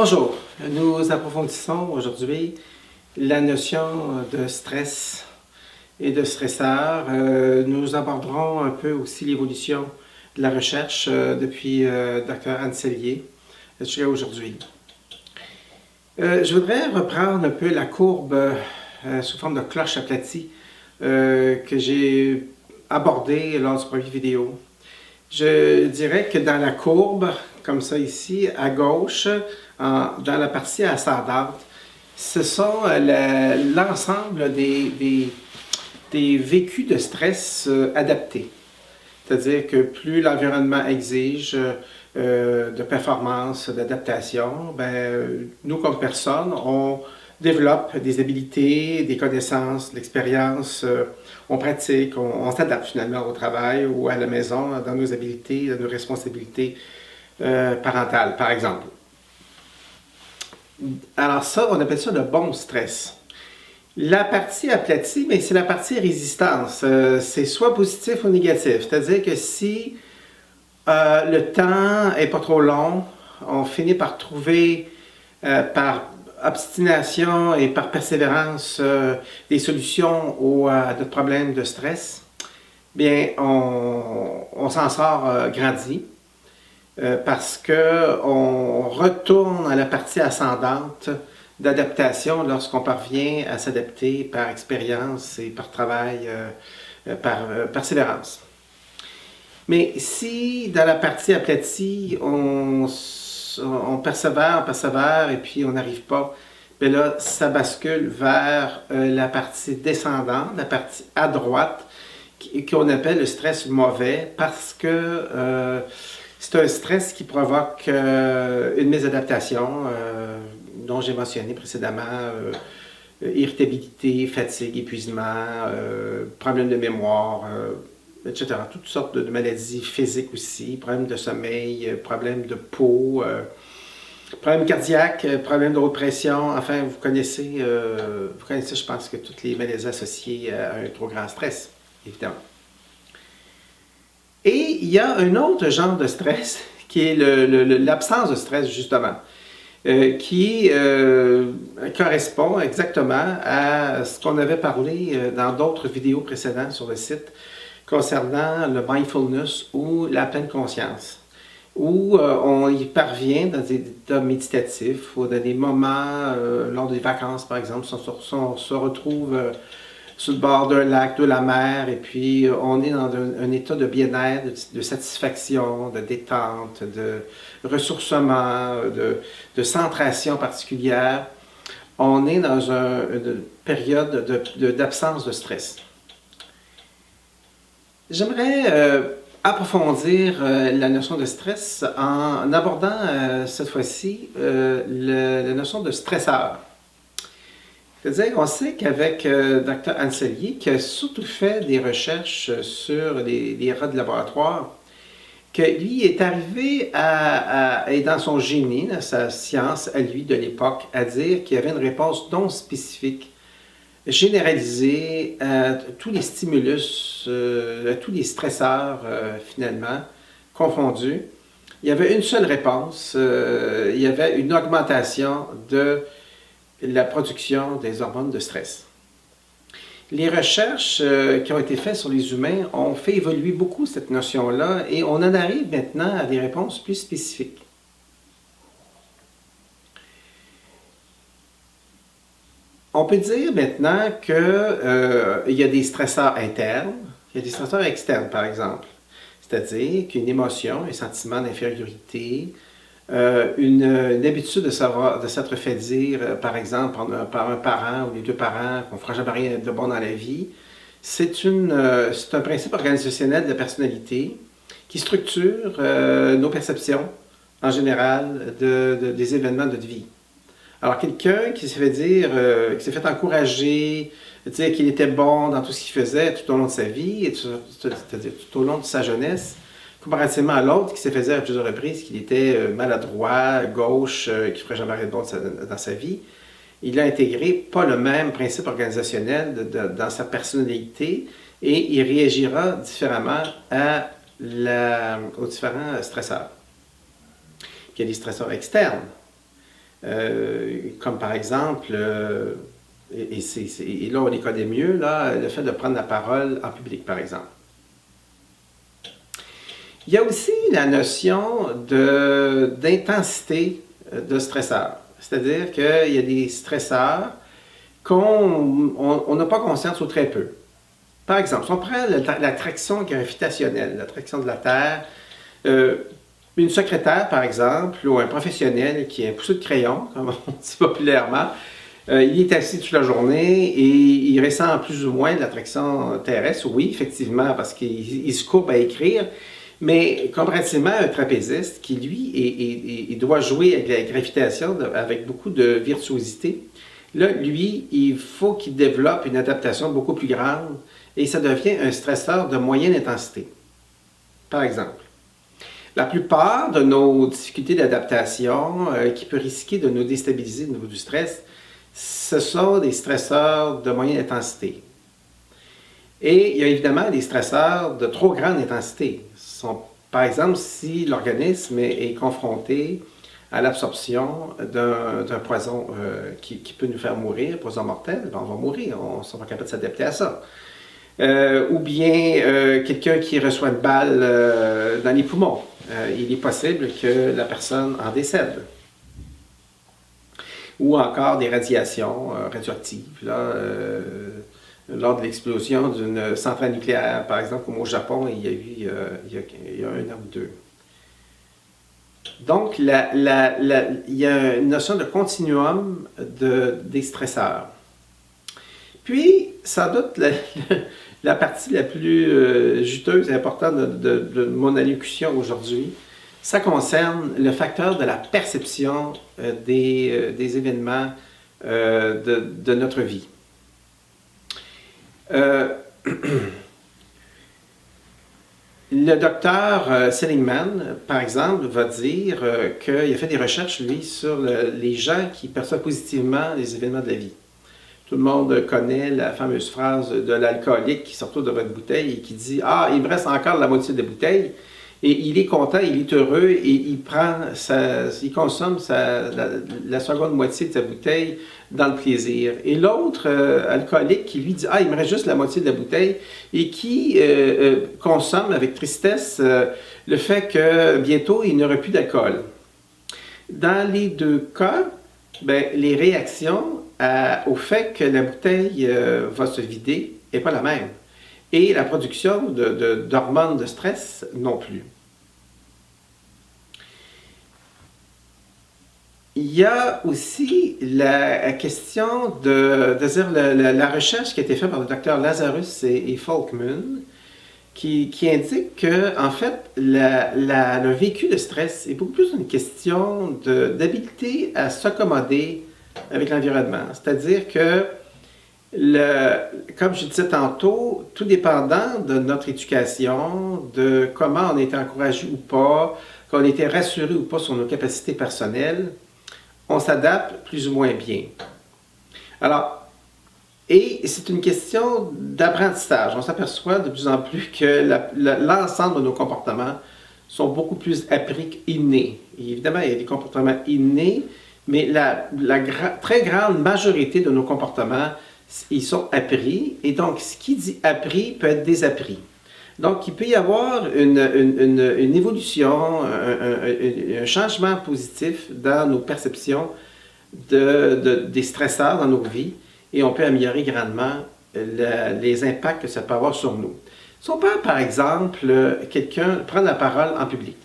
Bonjour, nous approfondissons aujourd'hui la notion de stress et de stresseur. Nous aborderons un peu aussi l'évolution de la recherche depuis Dr. Anne Sellier jusqu'à aujourd'hui. Je voudrais reprendre un peu la courbe sous forme de cloche aplatie que j'ai abordée lors du premier vidéo. Je dirais que dans la courbe, comme ça ici, à gauche, dans la partie ascendante, ce sont l'ensemble des vécus de stress adaptés. C'est-à-dire que plus l'environnement exige de performance, d'adaptation, nous comme personnes, on développe des habiletés, des connaissances, de l'expérience, on pratique, on s'adapte finalement au travail ou à la maison dans nos habiletés, dans nos responsabilités parentales, par exemple. Alors ça, on appelle ça le bon stress. La partie aplatie, c'est la partie résistance. C'est soit positif ou négatif. C'est-à-dire que si le temps n'est pas trop long, on finit par trouver par obstination et par persévérance des solutions à notre problème de stress, bien, on s'en sort grandi parce qu'on retourne à la partie ascendante d'adaptation lorsqu'on parvient à s'adapter par expérience et par travail, par persévérance. Mais si dans la partie aplatie, on persévère et puis on n'arrive pas, bien là, ça bascule vers la partie descendante, la partie à droite, qu'on appelle le stress mauvais, parce que c'est un stress qui provoque une mésadaptation, dont j'ai mentionné précédemment, irritabilité, fatigue, épuisement, problèmes de mémoire, etc. Toutes sortes de maladies physiques aussi, problèmes de sommeil, problèmes de peau, problèmes cardiaques, problèmes de haute pression. Enfin, vous connaissez, je pense, que toutes les maladies associées à un trop grand stress, évidemment. Et il y a un autre genre de stress qui est l'absence de stress, justement, qui correspond exactement à ce qu'on avait parlé dans d'autres vidéos précédentes sur le site concernant le mindfulness ou la pleine conscience, où on y parvient dans des états méditatifs ou dans des moments, lors des vacances par exemple, on se retrouve sur le bord d'un lac, de la mer, et puis on est dans un état de bien-être, de satisfaction, de détente, de ressourcement, de centration particulière. On est dans une période d'absence de stress. J'aimerais approfondir la notion de stress en abordant cette fois-ci la notion de stresseur. C'est-à-dire qu'on sait qu'avec Dr. Anne Sellier, qui a surtout fait des recherches sur les rats de laboratoire, que lui est arrivé et dans son génie, dans sa science à lui de l'époque, à dire qu'il y avait une réponse non spécifique, généralisée à tous les stimulus, à tous les stresseurs finalement, confondus. Il y avait une seule réponse, il y avait une augmentation de la production des hormones de stress. Les recherches qui ont été faites sur les humains ont fait évoluer beaucoup cette notion-là et on en arrive maintenant à des réponses plus spécifiques. On peut dire maintenant qu'il y a des stresseurs internes, il y a des stresseurs externes par exemple. C'est-à-dire qu'une émotion, un sentiment d'infériorité, une habitude de s'être fait dire, par exemple, par un parent ou les deux parents, qu'on ne fera jamais rien de bon dans la vie, c'est un principe organisationnel de la personnalité qui structure nos perceptions, en général, des événements de notre vie. Alors, quelqu'un qui s'est fait dire, qui s'est fait encourager, dire qu'il était bon dans tout ce qu'il faisait tout au long de sa vie, c'est-à-dire tout au long de sa jeunesse, comparativement à l'autre qui s'est fait dire à plusieurs reprises qu'il était maladroit, gauche, qu'il ne ferait jamais rien de bon dans sa vie, il a intégré pas le même principe organisationnel dans sa personnalité et il réagira différemment aux différents stresseurs. Puis il y a des stresseurs externes. Comme par exemple, et là on les connaît mieux, là, le fait de prendre la parole en public, par exemple. Il y a aussi la notion d'intensité de stresseur. C'est-à-dire qu'il y a des stresseurs qu'on n'a pas conscience ou très peu. Par exemple, si on prend l'attraction gravitationnelle, l'attraction de la Terre, une secrétaire, par exemple, ou un professionnel qui est un pousseux de crayon, comme on dit populairement, il est assis toute la journée et il ressent plus ou moins l'attraction terrestre. Oui, effectivement, parce qu'il se courbe à écrire. Mais comparativement à un trapéziste qui, lui, il doit jouer avec la gravitation avec beaucoup de virtuosité, là, lui, il faut qu'il développe une adaptation beaucoup plus grande et ça devient un stresseur de moyenne intensité. Par exemple, la plupart de nos difficultés d'adaptation qui peuvent risquer de nous déstabiliser au niveau du stress, ce sont des stresseurs de moyenne intensité. Et il y a évidemment des stresseurs de trop grande intensité. Par exemple, si l'organisme est confronté à l'absorption d'un poison qui peut nous faire mourir, poison mortel, ben on va mourir, on ne sera pas capable de s'adapter à ça. Ou bien quelqu'un qui reçoit une balle dans les poumons. Il est possible que la personne en décède. Ou encore des radiations radioactives. Là, lors de l'explosion d'une centrale nucléaire, par exemple, comme au Japon, il y a eu il y a 1 an ou 2. Donc, il y a une notion de continuum des stresseurs. Puis, sans doute, la partie la plus juteuse et importante de mon allocution aujourd'hui, ça concerne le facteur de la perception des événements de notre vie. Le docteur Seligman, par exemple, va dire qu'il a fait des recherches, lui, sur les gens qui perçoivent positivement les événements de la vie. Tout le monde connaît la fameuse phrase de l'alcoolique qui sort de votre bouteille et qui dit « Ah, il me reste encore la moitié de la bouteille ». Et il est content, il est heureux et il consomme la seconde moitié de sa bouteille dans le plaisir. Et l'autre alcoolique qui lui dit « Ah, il me reste juste la moitié de la bouteille » et qui consomme avec tristesse le fait que bientôt il n'aura plus d'alcool. Dans les deux cas, les réactions au fait que la bouteille va se vider n'est pas la même. Et la production d'hormones de stress non plus. Il y a aussi la question la recherche qui a été faite par le docteur Lazarus et Folkman, qui indique que, en fait, le vécu de stress est beaucoup plus une question d'habilité à s'accommoder avec l'environnement. C'est-à-dire que comme je disais tantôt, tout dépendant de notre éducation, de comment on a été encouragé ou pas, qu'on a été rassuré ou pas sur nos capacités personnelles, on s'adapte plus ou moins bien. Alors, et c'est une question d'apprentissage. On s'aperçoit de plus en plus que l'ensemble de nos comportements sont beaucoup plus appris qu'innés. Et évidemment, il y a des comportements innés, mais la très grande majorité de nos comportements ils sont appris, et donc ce qui dit appris peut être désappris. Donc il peut y avoir une évolution, un changement positif dans nos perceptions des stresseurs dans nos vies, et on peut améliorer grandement les impacts que ça peut avoir sur nous. Si on parle par exemple, quelqu'un prendre la parole en public.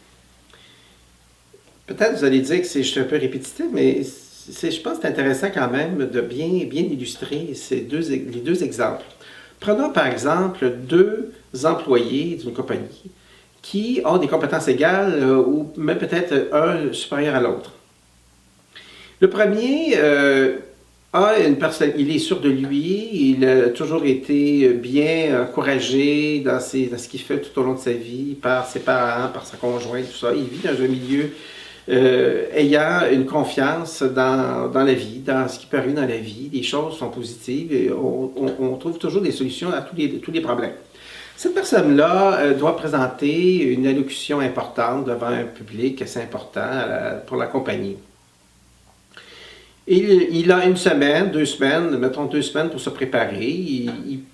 Peut-être vous allez dire que je suis un peu répétitif, mais je pense que c'est intéressant quand même de bien illustrer les deux exemples. Prenons par exemple 2 employés d'une compagnie qui ont des compétences égales ou même peut-être un supérieur à l'autre. Le premier il est sûr de lui, il a toujours été bien encouragé dans ce qu'il fait tout au long de sa vie par ses parents, par sa conjointe, tout ça. Il vit dans un milieu ayant une confiance dans la vie, dans ce qui peut arriver dans la vie. Les choses sont positives et on trouve toujours des solutions à tous les problèmes. Cette personne-là doit présenter une allocution importante devant un public assez important pour la compagnie. Il a une semaine, 2 semaines, mettons 2 semaines pour se préparer.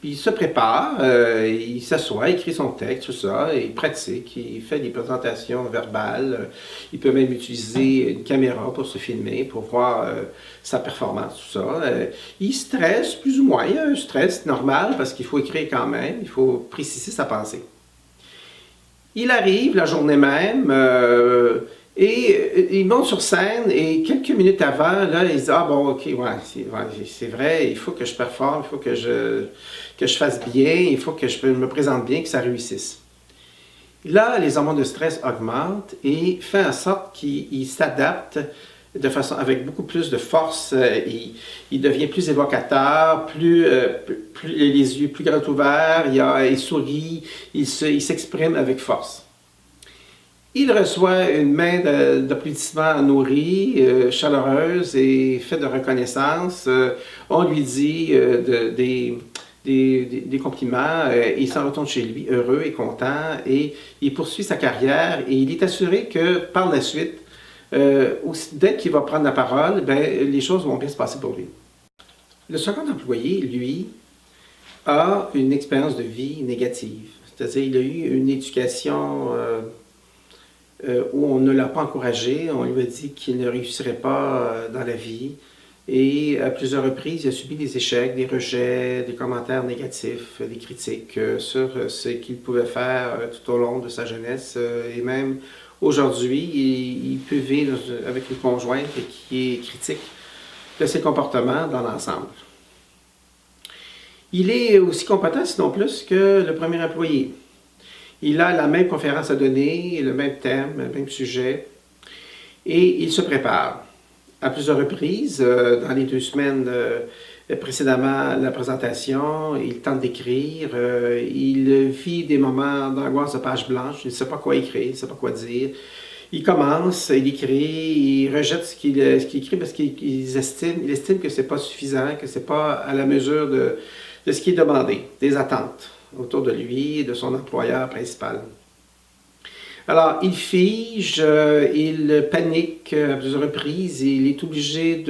Il se prépare, il s'assoit, il écrit son texte, tout ça, il pratique, il fait des présentations verbales. Il peut même utiliser une caméra pour se filmer, pour voir sa performance, tout ça. Il stresse plus ou moins, il y a un stress normal parce qu'il faut écrire quand même, il faut préciser sa pensée. Il arrive la journée même. Et il monte sur scène et quelques minutes avant, là, il dit « Ah bon, ok, ouais, c'est vrai, il faut que je performe, il faut que je fasse bien, il faut que je me présente bien, que ça réussisse. » Là, les hormones de stress augmentent et fait en sorte qu'il s'adapte de façon avec beaucoup plus de force. Il devient plus évocateur, les yeux plus grands ouverts, il sourit, il s'exprime avec force. Il reçoit une main d'applaudissements nourrie, chaleureuse et faite de reconnaissance. On lui dit des compliments. Il s'en retourne chez lui heureux et content et il poursuit sa carrière et il est assuré que par la suite, dès qu'il va prendre la parole, les choses vont bien se passer pour lui. Le second employé, lui, a une expérience de vie négative. C'est-à-dire il a eu une éducation où on ne l'a pas encouragé, on lui a dit qu'il ne réussirait pas dans la vie. Et à plusieurs reprises, il a subi des échecs, des rejets, des commentaires négatifs, des critiques sur ce qu'il pouvait faire tout au long de sa jeunesse. Et même aujourd'hui, il peut vivre avec une conjointe qui est critique de ses comportements dans l'ensemble. Il est aussi compétent, sinon plus, que le premier employé. Il a la même conférence à donner, le même thème, le même sujet, et il se prépare. À plusieurs reprises, dans les 2 semaines précédemment la présentation, il tente d'écrire, il vit des moments d'angoisse de page blanche, il ne sait pas quoi écrire, il ne sait pas quoi dire. Il commence, il écrit, il rejette ce qu'il écrit parce qu'il estime que ce n'est pas suffisant, que ce n'est pas à la mesure de ce qui est demandé, des attentes autour de lui et de son employeur principal. Alors, il fige, il panique à plusieurs reprises, il est obligé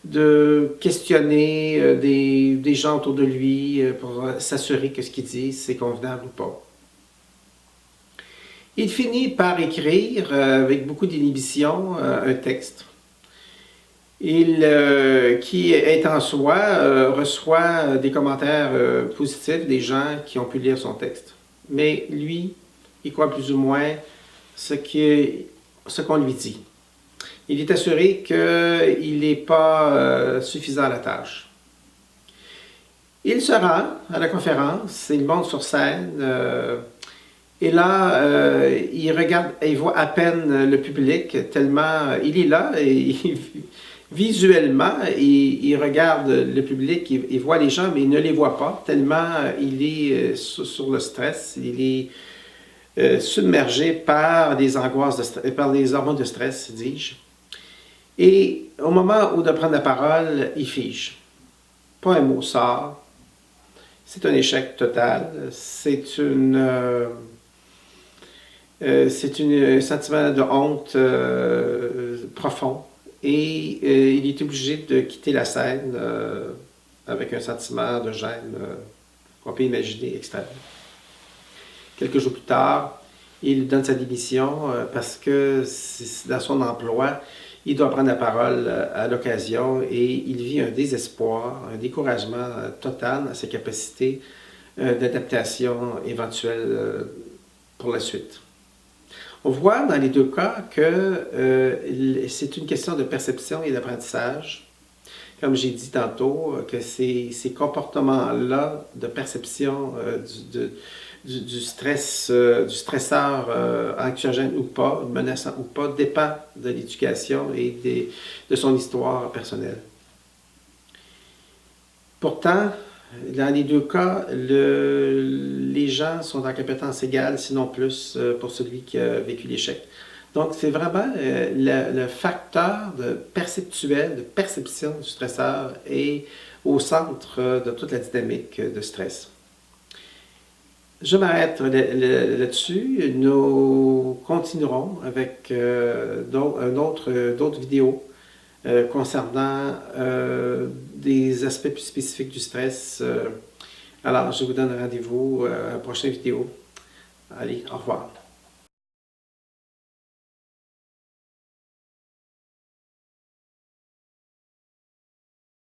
de questionner des gens autour de lui pour s'assurer que ce qu'il dit, c'est convenable ou pas. Il finit par écrire, avec beaucoup d'inhibition, un texte. Qui est en soi, reçoit des commentaires positifs des gens qui ont pu lire son texte. Mais lui, il croit plus ou moins ce qu'on lui dit. Il est assuré qu'il n'est pas suffisant à la tâche. Il se rend à la conférence, il monte sur scène, et là, il regarde, il voit à peine le public, tellement il est là, et visuellement, il regarde le public, il voit les gens, mais il ne les voit pas, tellement il est sur le stress, il est submergé par des angoisses, par des hormones de stress, dis-je. Et au moment où de prendre la parole, il fige. Pas un mot sort. C'est un échec total. C'est un sentiment de honte profond. Et il est obligé de quitter la scène avec un sentiment de gêne qu'on peut imaginer extrême. Quelques jours plus tard, il donne sa démission parce que dans son emploi, il doit prendre la parole à l'occasion et il vit un désespoir, un découragement total à ses capacités d'adaptation éventuelle pour la suite. On voit dans les deux cas que c'est une question de perception et d'apprentissage. Comme j'ai dit tantôt, que ces comportements-là de perception du stresseur anxiogène ou pas, menaçant ou pas, dépend de l'éducation et de son histoire personnelle. Pourtant, dans les deux cas, les gens sont en compétence égale, sinon plus, pour celui qui a vécu l'échec. Donc, c'est vraiment le facteur perceptuel, de perception du stresseur est au centre de toute la dynamique de stress. Je m'arrête là-dessus. Nous continuerons avec d'autres vidéos concernant des aspects plus spécifiques du stress. Alors, je vous donne rendez-vous à la prochaine vidéo. Allez, au revoir.